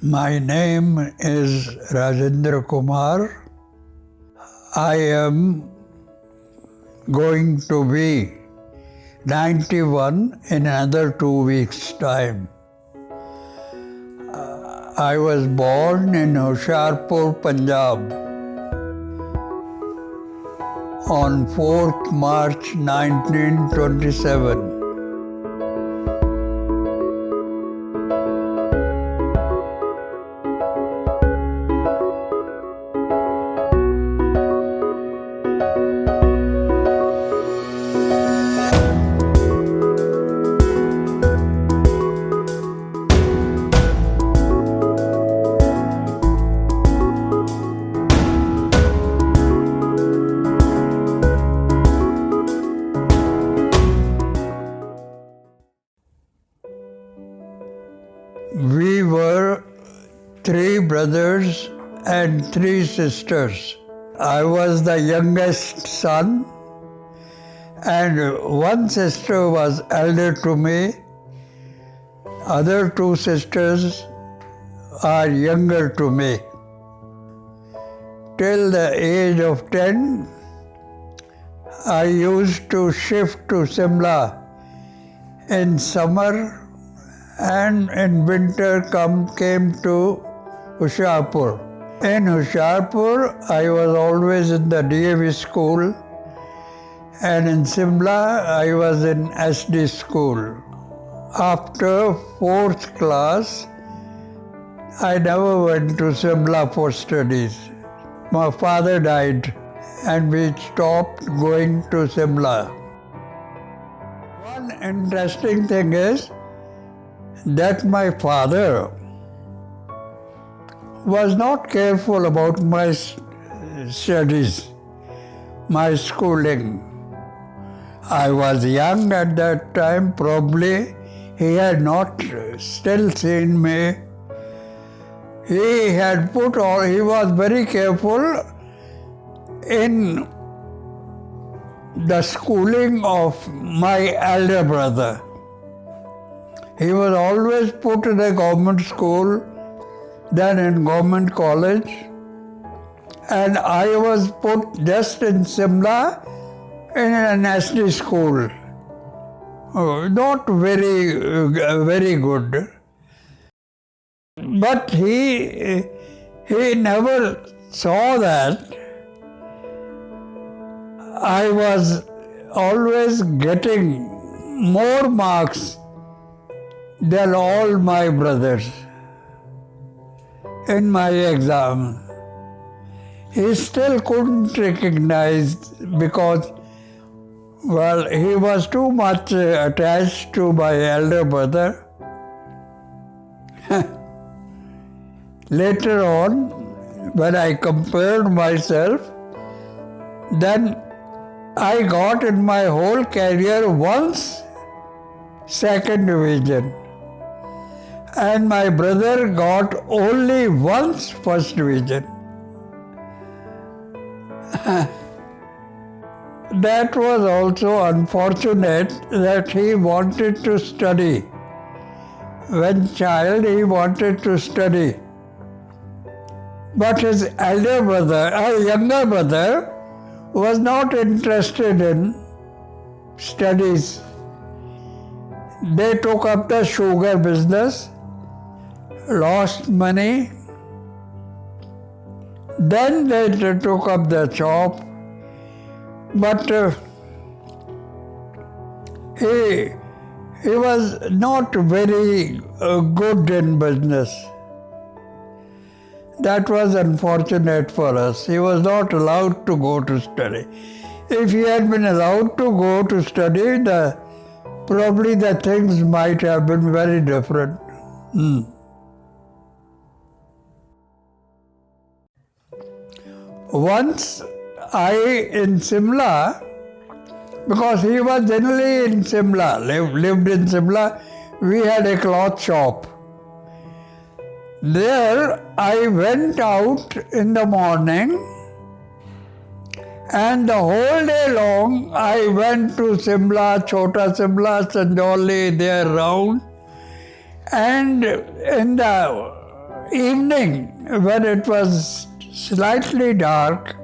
My name is Rajendra Kumar. I am going to be 91 in another 2 weeks' time. I was born in Hoshiarpur, Punjab on 4th March 1927. We were 3 brothers and 3 sisters. I was the youngest son, and one sister was elder to me. Other 2 sisters are younger to me. Till the age of 10, I used to shift to Simla in summer, and in winter came to Hoshiarpur. In Hoshiarpur, I was always in the DAV school, and in Simla, I was in SD school. After 4th class, I never went to Simla for studies. My father died, and we stopped going to Simla. One interesting thing is that my father was not careful about my studies, my schooling. I was young at that time, probably he had not still seen me. He was very careful in the schooling of my elder brother. He was always put in a government school, then in government college, and I was put just in Simla in an SD school. Not very good. But he never saw that I was always getting more marks than all my brothers in my exam. He still couldn't recognize because, well, he was too much attached to my elder brother. Later on, when I compared myself, then I got in my whole career once second division, and my brother got only once first division. That was also unfortunate that he wanted to study. When child, he wanted to study. But his younger brother, was not interested in studies. They took up the sugar business, lost money. Then they took up the shop. But he was not very good in business. That was unfortunate for us. He was not allowed to go to study. If he had been allowed to go to study, probably the things might have been very different. Once in Simla, because he was generally in Simla, lived in Simla, we had a cloth shop. There I went out in the morning, and the whole day long I went to Simla, Chota Simla, Sanjoli, there round, and in the evening, when it was slightly dark,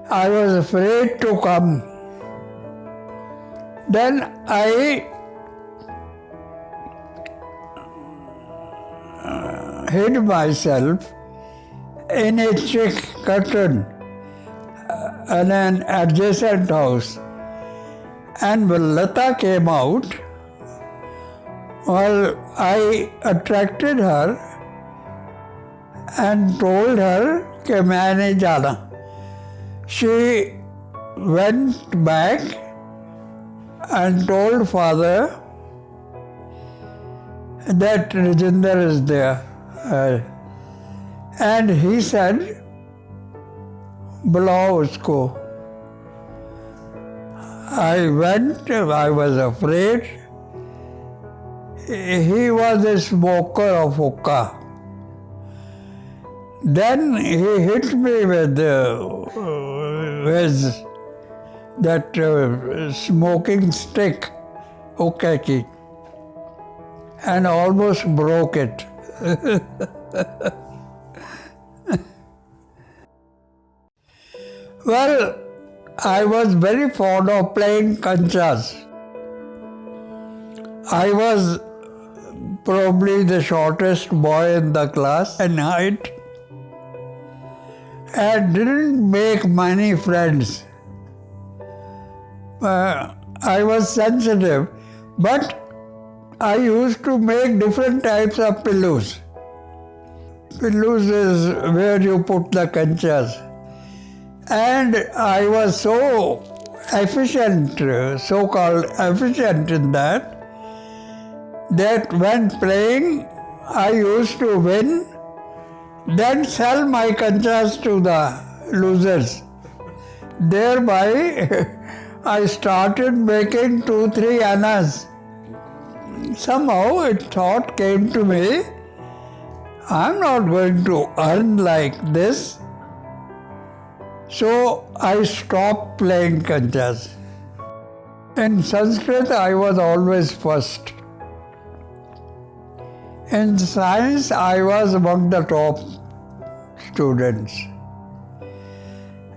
I was afraid to come. Then I hid myself in a thick curtain in an adjacent house. And when Lata came out, well, I attracted her and told her कि मैं नहीं जाना. She went back and told father that Rajendra is there. And he said, बुलाओ उसको. I went, I was afraid. He was a smoker of hookah. Then he hit me with his smoking stick, hookah ki, and almost broke it. Well, I was very fond of playing kanchas. I was probably the shortest boy in the class in height and didn't make many friends. I was sensitive, but I used to make different types of pillows. Pillows is where you put the kanchas. And I was so efficient, so-called efficient in that when playing, I used to win, then sell my kanchas to the losers. Thereby, I started making 2-3 annas. Somehow a thought came to me, I'm not going to earn like this. So I stopped playing kanchas. In Sanskrit, I was always first. In science, I was among the top students.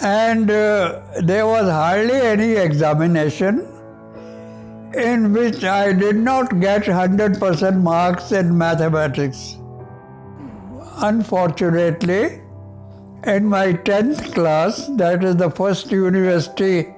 And there was hardly any examination in which I did not get 100% marks in mathematics. Unfortunately, in my 10th class, that is the first university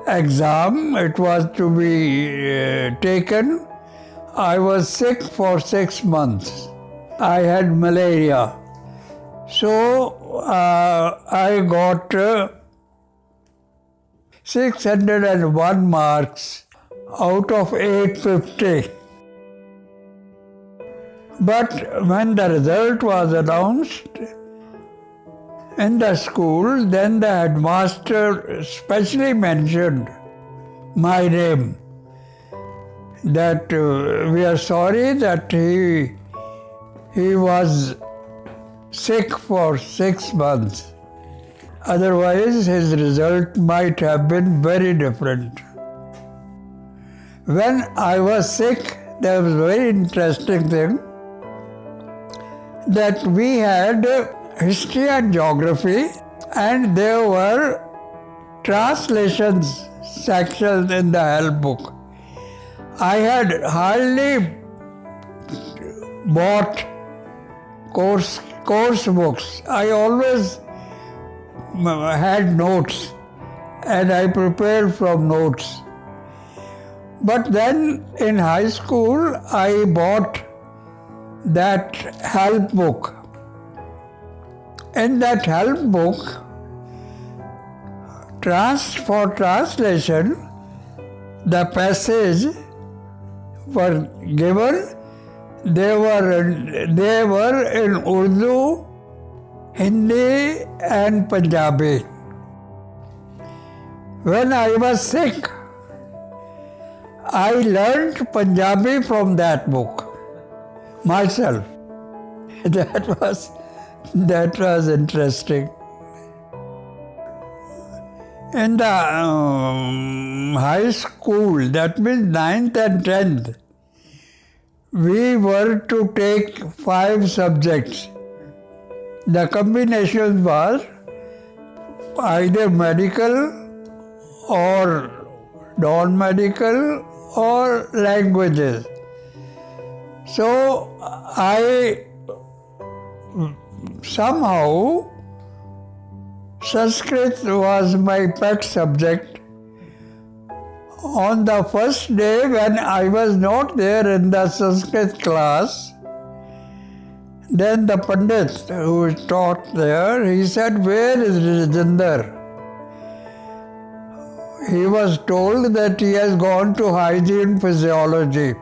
exam, it was to be taken. I was sick for 6 months. I had malaria. So I got 601 marks out of 850. But when the result was announced in the school, then the headmaster specially mentioned my name, that we are sorry that he was sick for 6 months. Otherwise, his result might have been very different. When I was sick, there was a very interesting thing that we had history and geography, and there were translations sections in the help book. I had hardly bought course books. I always had notes and I prepared from notes. But then in high school, I bought that help book. In that help book, for translation, the passage were given. They were in Urdu, Hindi and Punjabi. When I was sick, I learned Punjabi from that book myself. That was interesting. In the high school, that means 9th and 10th, we were to take 5 subjects. The combination was either medical or non-medical or languages. So I somehow Sanskrit was my pet subject. On the first day when I was not there in the Sanskrit class, then the Pandit who taught there, he said, "Where is Rajendra?" He was told that he has gone to hygiene physiology.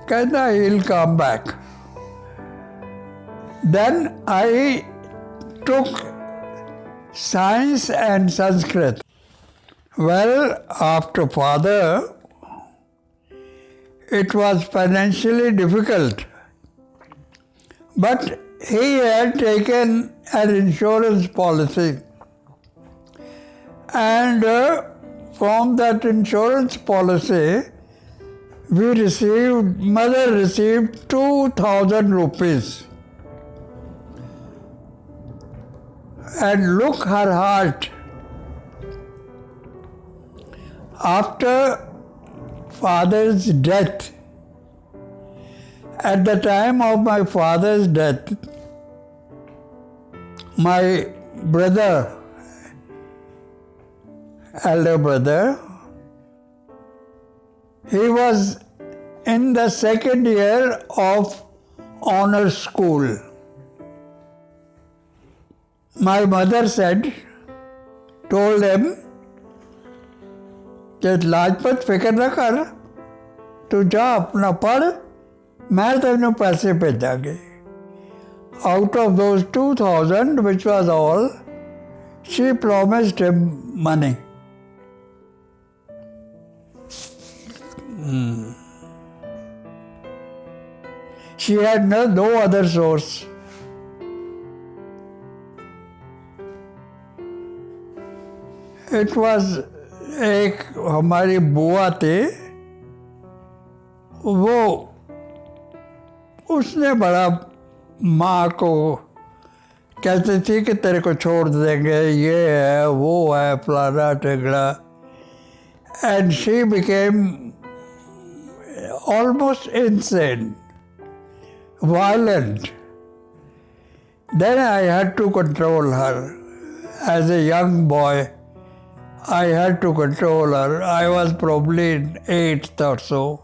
ਕਹਿੰਦਾ, he'll come back. Then I took science and Sanskrit. Well, after father, it was financially difficult. But he had taken an insurance policy. And from that insurance policy, mother received 2,000 rupees. And look her heart. After father's death, at the time of my father's death, my brother, elder brother, he was in the second year of honor school. My mother told him, कि लाजपत फिक्र न कर, तू जा अपना पढ़, मैं तेनों पैसे भेजांगी. Out of those 2,000, which was all, she promised him money. She had no other source. It was एक हमारी बुआ थे, वो उसने बड़ा माँ को कहती थी कि तेरे को छोड़ देंगे, ये है वो है फलाना टिगड़ा. And she became almost insane, violent. Then I had to control her. As a young boy, I had to control her. I was probably in 8th or so.